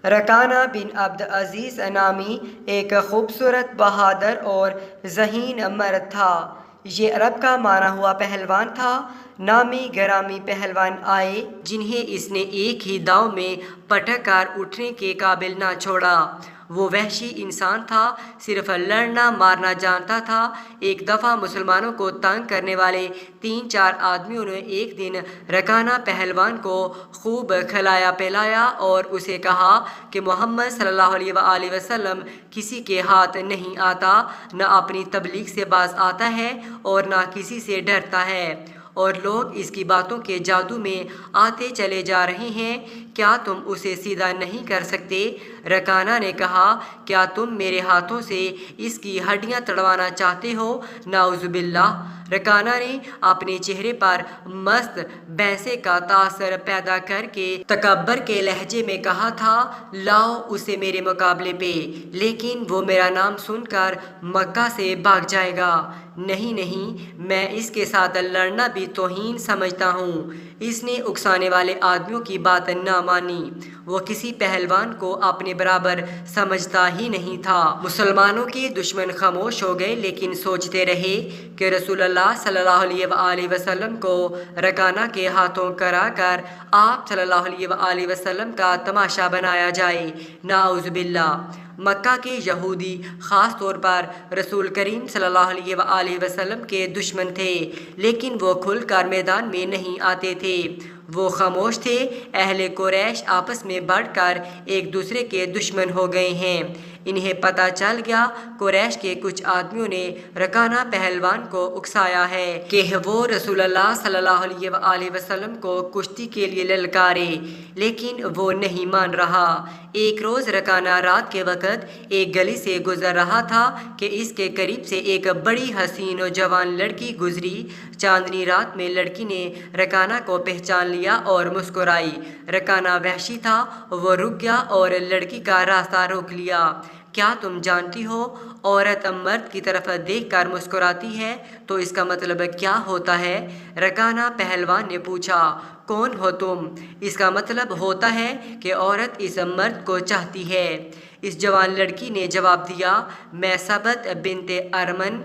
رکانہ بن عبد عزیز نامی ایک خوبصورت، بہادر اور ذہین مرد تھا۔ یہ عرب کا مانا ہوا پہلوان تھا۔ نامی گرامی پہلوان آئے جنہیں اس نے ایک ہی داؤ میں پٹک کر اٹھنے کے قابل نہ چھوڑا۔ وہ وحشی انسان تھا، صرف لڑنا مارنا جانتا تھا۔ ایک دفعہ مسلمانوں کو تنگ کرنے والے 3-4 آدمیوں نے ایک دن رکانہ پہلوان کو خوب کھلایا پلایا اور اسے کہا کہ محمد صلی اللہ علیہ وآلہ وسلم کسی کے ہاتھ نہیں آتا، نہ اپنی تبلیغ سے باز آتا ہے اور نہ کسی سے ڈرتا ہے، اور لوگ اس کی باتوں کے جادو میں آتے چلے جا رہے ہیں۔ کیا تم اسے سیدھا نہیں کر سکتے؟ رکانہ نے کہا، کیا تم میرے ہاتھوں سے اس کی ہڈیاں تڑوانا چاہتے ہو؟ نعوذ باللہ۔ رکانہ نے اپنے چہرے پر مست بھینسے کا تاثر پیدا کر کے تکبر کے لہجے میں کہا تھا، لاؤ اسے میرے مقابلے پہ، لیکن وہ میرا نام سن کر مکہ سے بھاگ جائے گا۔ نہیں نہیں، میں اس کے ساتھ لڑنا بھی توہین سمجھتا ہوں۔ اس نے اکسانے والے آدمیوں کی بات نہ مانی۔ وہ کسی پہلوان کو اپنے برابر سمجھتا ہی نہیں تھا۔ مسلمانوں کے دشمن خاموش ہو گئے، لیکن سوچتے رہے کہ رسول اللہ صلی اللہ علیہ وآلہ وسلم کو رکانہ کے ہاتھوں کرا کر آپ صلی اللہ علیہ وآلہ وسلم کا تماشا بنایا جائے۔ نعوذ باللہ۔ مکہ کے یہودی خاص طور پر رسول کریم صلی اللہ علیہ وآلہ وسلم کے دشمن تھے، لیکن وہ کھل کر میدان میں نہیں آتے تھے۔ وہ خاموش تھے۔ اہل قریش آپس میں بڑھ کر ایک دوسرے کے دشمن ہو گئے ہیں۔ انہیں پتہ چل گیا قریش کے کچھ آدمیوں نے رکانہ پہلوان کو اکسایا ہے کہ وہ رسول اللہ صلی اللہ علیہ وآلہ وسلم کو کشتی کے لیے للکارے، لیکن وہ نہیں مان رہا۔ ایک روز رکانہ رات کے وقت ایک گلی سے گزر رہا تھا کہ اس کے قریب سے ایک بڑی حسین و جوان لڑکی گزری۔ چاندنی رات میں لڑکی نے رکانہ کو پہچان لیا اور مسکرائی۔ رکانہ وحشی تھا، وہ رک گیا اور لڑکی کا راستہ روک لیا۔ کیا تم جانتی ہو، عورت مرد کی طرف دیکھ کر مسکراتی ہے تو اس کا مطلب کیا ہوتا ہے؟ رکانہ پہلوان نے پوچھا، کون ہو تم؟ اس کا مطلب ہوتا ہے کہ عورت اس مرد کو چاہتی ہے۔ اس جوان لڑکی نے جواب دیا، میں سبت بنت ارمن۔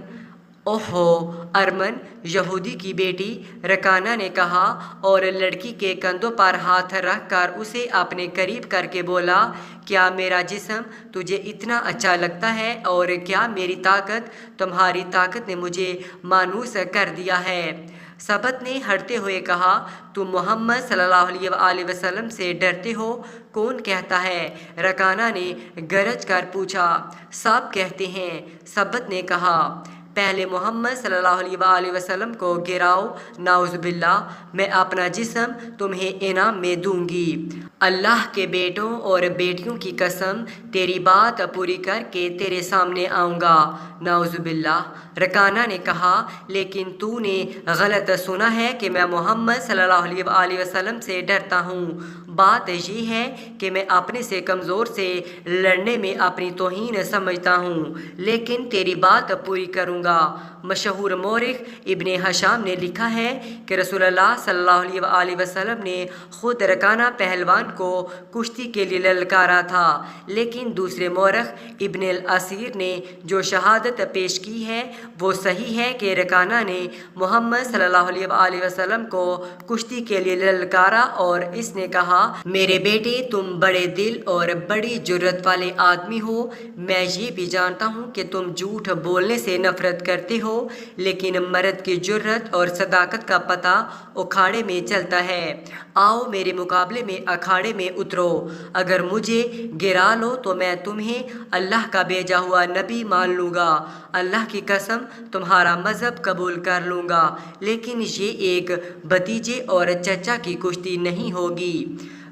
اوہو، ارمن یہودی کی بیٹی؟ رکانہ نے کہا، اور لڑکی کے کندھوں پر ہاتھ رکھ کر اسے اپنے قریب کر کے بولا، کیا میرا جسم تجھے اتنا اچھا لگتا ہے، اور کیا میری طاقت تمہاری طاقت نے مجھے مانوس کر دیا ہے؟ سبت نے ہٹتے ہوئے کہا، تم محمد صلی اللہ علیہ وآلہ وسلم سے ڈرتے ہو؟ کون کہتا ہے؟ رکانہ نے گرج کر پوچھا۔ سب کہتے ہیں، سبت نے کہا۔ پہلے محمد صلی اللہ علیہ وآلہ وسلم کو گراؤ۔ نعوذ باللہ، میں اپنا جسم تمہیں انعام میں دوں گی۔ اللہ کے بیٹوں اور بیٹیوں کی قسم، تیری بات پوری کر کے تیرے سامنے آؤں گا۔ نعوذ باللہ۔ رکانہ نے کہا، لیکن تو نے غلط سنا ہے کہ میں محمد صلی اللہ علیہ وآلہ وسلم سے ڈرتا ہوں۔ بات یہ ہے کہ میں اپنے سے کمزور سے لڑنے میں اپنی توہین سمجھتا ہوں، لیکن تیری بات پوری کروں گا۔ مشہور مورخ ابن ہشام نے لکھا ہے کہ رسول اللہ صلی اللہ علیہ وآلہ وسلم نے خود رکانہ پہلوان کو کشتی کے لیے للکارا تھا، لیکن دوسرے مورخ ابن الاسیر نے جو شہادت پیش کی ہے وہ صحیح ہے کہ رکانہ نے محمد صلی اللہ علیہ وآلہ وسلم کو کشتی کے لیے للکارا اور اس نے کہا، میرے بیٹے تم بڑے دل اور بڑی جرت والے آدمی ہو۔ میں یہ بھی جانتا ہوں کہ تم جھوٹ بولنے سے نفرت کرتے ہو، لیکن مرد کی جرت اور صداقت کا پتہ اکھاڑے میں چلتا ہے۔ آؤ میرے مقابلے میں اکھاڑے میں اترو۔ اگر مجھے گرا لو تو میں تمہیں اللہ کا بھیجا ہوا نبی مان لوں گا۔ اللہ کی قسم تمہارا مذہب قبول کر لوں گا، لیکن یہ ایک بھتیجے اور چچا کی کشتی نہیں ہوگی۔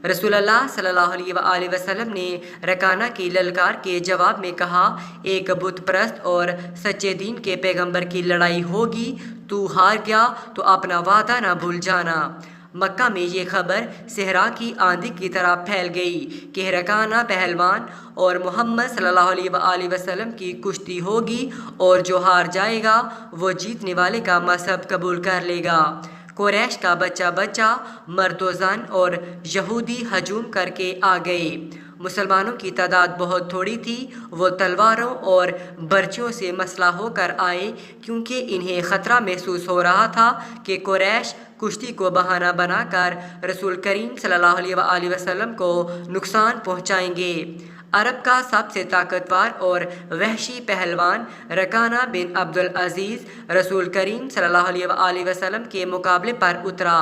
رسول اللہ صلی اللہ علیہ وآلہ وسلم نے رکانہ کی للکار کے جواب میں کہا، ایک بت پرست اور سچے دین کے پیغمبر کی لڑائی ہوگی، تو ہار گیا تو اپنا وعدہ نہ بھول جانا۔ مکہ میں یہ خبر صحرا کی آندھی کی طرح پھیل گئی کہ رکانہ پہلوان اور محمد صلی اللہ علیہ وآلہ وسلم کی کشتی ہوگی، اور جو ہار جائے گا وہ جیتنے والے کا مذہب قبول کر لے گا۔ قریش کا بچہ بچہ، مرد و زن اور یہودی ہجوم کر کے آ گئے۔ مسلمانوں کی تعداد بہت تھوڑی تھی۔ وہ تلواروں اور برچیوں سے مسلح ہو کر آئے کیونکہ انہیں خطرہ محسوس ہو رہا تھا کہ قریش کشتی کو بہانہ بنا کر رسول کریم صلی اللہ علیہ وآلہ وسلم کو نقصان پہنچائیں گے۔ عرب کا سب سے طاقتور اور وحشی پہلوان رکانہ بن عبد العزیز رسول کریم صلی اللہ علیہ وآلہ وسلم کے مقابلے پر اترا۔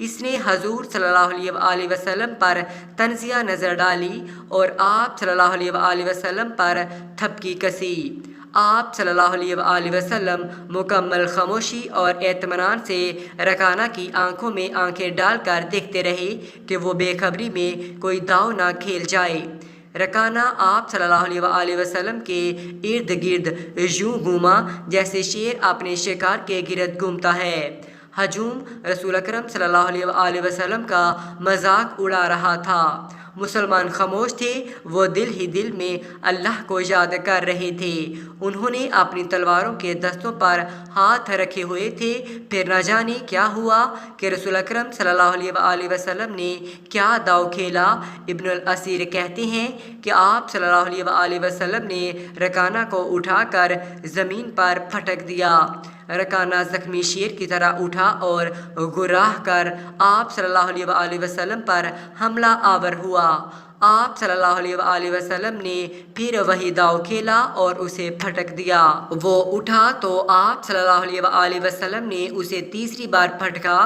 اس نے حضور صلی اللہ علیہ وآلہ وسلم پر طنزیہ نظر ڈالی اور آپ صلی اللہ علیہ وآلہ وسلم پر تھپکی کسی۔ آپ صلی اللہ علیہ وآلہ وسلم مکمل خاموشی اور اطمینان سے رکانہ کی آنکھوں میں آنکھیں ڈال کر دیکھتے رہے کہ وہ بے خبری میں کوئی داؤ نہ کھیل جائے۔ رکانہ آپ صلی اللہ علیہ وآلہ وسلم کے ارد گرد یوں گھوما جیسے شیر اپنے شکار کے گرد گھومتا ہے۔ ہجوم رسول اکرم صلی اللہ علیہ وآلہ وسلم کا مذاق اڑا رہا تھا۔ مسلمان خاموش تھے، وہ دل ہی دل میں اللہ کو یاد کر رہے تھے۔ انہوں نے اپنی تلواروں کے دستوں پر ہاتھ رکھے ہوئے تھے۔ پھر نہ جانے کیا ہوا کہ رسول اکرم صلی اللہ علیہ وآلہ وسلم نے کیا داؤ کھیلا۔ ابن الاسیر کہتے ہیں کہ آپ صلی اللہ علیہ وآلہ وسلم نے رکانہ کو اٹھا کر زمین پر پھٹک دیا۔ رکانہ زخمی شیر کی طرح اٹھا اور گراہ کر آپ صلی اللہ علیہ وآلہ وسلم پر حملہ آور ہوا۔ آپ صلی اللہ علیہ وآلہ وسلم نے پھر وہی داؤ کھیلا اور اسے پھٹک دیا۔ وہ اٹھا تو آپ صلی اللہ علیہ وآلہ وسلم نے اسے تیسری بار پھٹکا۔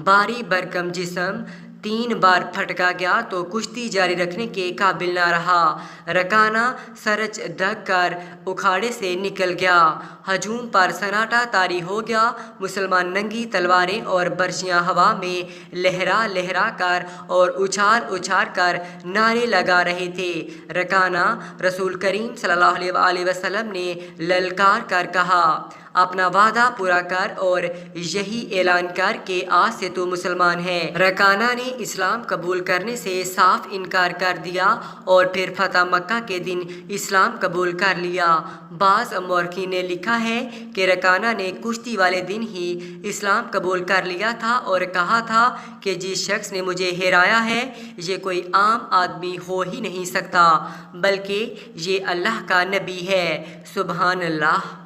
باری برکم جسم 3 بار پھٹکا گیا تو کشتی جاری رکھنے کے قابل نہ رہا۔ رکانہ سرچ دھک کر اکھاڑے سے نکل گیا۔ ہجوم پر سناٹا طاری ہو گیا۔ مسلمان ننگی تلواریں اور برچیاں ہوا میں لہرا لہرا کر اور اچھال اچھال کر نعرے لگا رہے تھے۔ رکانہ رسول کریم صلی اللہ علیہ وآلہ وسلم نے للکار کر کہا، اپنا وعدہ پورا کر اور یہی اعلان کر کہ آج سے تو مسلمان ہے۔ رکانہ نے اسلام قبول کرنے سے صاف انکار کر دیا اور پھر فتح مکہ کے دن اسلام قبول کر لیا۔ بعض مورخین نے لکھا ہے کہ رکانہ نے کشتی والے دن ہی اسلام قبول کر لیا تھا اور کہا تھا کہ جس شخص نے مجھے ہرایا ہے یہ کوئی عام آدمی ہو ہی نہیں سکتا بلکہ یہ اللہ کا نبی ہے۔ سبحان اللہ۔